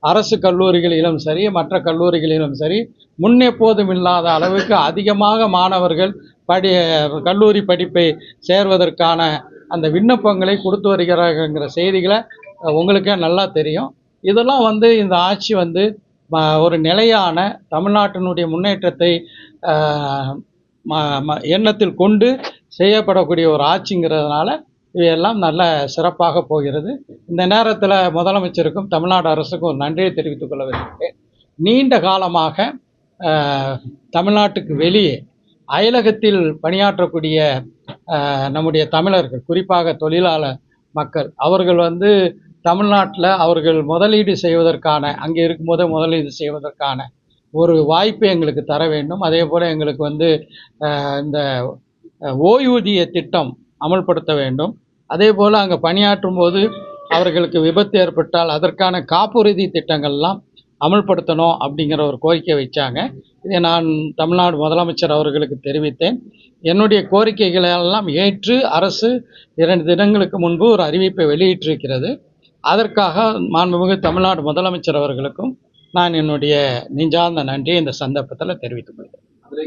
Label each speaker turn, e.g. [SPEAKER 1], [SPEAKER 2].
[SPEAKER 1] அரசு கல்லூரிகளிலும் சரி, மற்ற கல்லூரிகளிலும் சரி, முன்னெப்போதும் இல்லாத அளவுக்கு அதிகமாக மாணவர்கள் கல்லூரி படிப்பை சேர்வதற்கான அந்த விண்ணப்பங்களை கொடுத்து வருகிறார்கள்ங்கிற செய்திகளை உங்களுக்கே நல்லா தெரியும். இதெல்லாம் இந்த ஆட்சி ஒரு நிலையான தமிழ்நாட்டினுடைய முன்னேற்றத்தை எண்ணத்தில் கொண்டு செய்யப்படக்கூடிய ஒரு ஆட்சிங்கிறதுனால இவையெல்லாம் நல்ல சிறப்பாக போகிறது. இந்த நேரத்தில் முதலமைச்சருக்கும் தமிழ்நாடு அரசுக்கும் ஒரு நன்றியை தெரிவித்துக் கொள்ள விரும்புகிறேன். நீண்ட காலமாக தமிழ்நாட்டுக்கு வெளியே அயலகத்தில் பணியாற்றக்கூடிய நம்முடைய தமிழர்கள், குறிப்பாக தொழிலாளர் மக்கள், அவர்கள் தமிழ்நாட்டில் அவர்கள் முதலீடு செய்வதற்கான, அங்கே இருக்கும்போதே முதலீடு செய்வதற்கான ஒரு வாய்ப்பை எங்களுக்கு தர வேண்டும். அதே போல் எங்களுக்கு இந்த ஓய்வூதிய திட்டம் அமல்படுத்த வேண்டும். அதே போல் அங்கே பணியாற்றும் போது அவர்களுக்கு விபத்து ஏற்பட்டால் அதற்கான காப்புறுதி திட்டங்கள்லாம் அமல்படுத்தணும் அப்படிங்கிற ஒரு கோரிக்கை வச்சாங்க. இதை நான் தமிழ்நாடு முதலமைச்சர் அவர்களுக்கு தெரிவித்தேன். என்னுடைய கோரிக்கைகளை எல்லாம் ஏற்று அரசு 2 தினங்களுக்கு முன்பு ஒரு அறிவிப்பை வெளியிட்டிருக்கிறது. அதற்காக மாண்புமிகு தமிழ்நாடு முதலமைச்சர் அவர்களுக்கும் நான் என்னுடைய நெஞ்சார்ந்த நன்றியை இந்த சந்தர்ப்பத்தில் தெரிவித்துக் கொள்கிறேன்.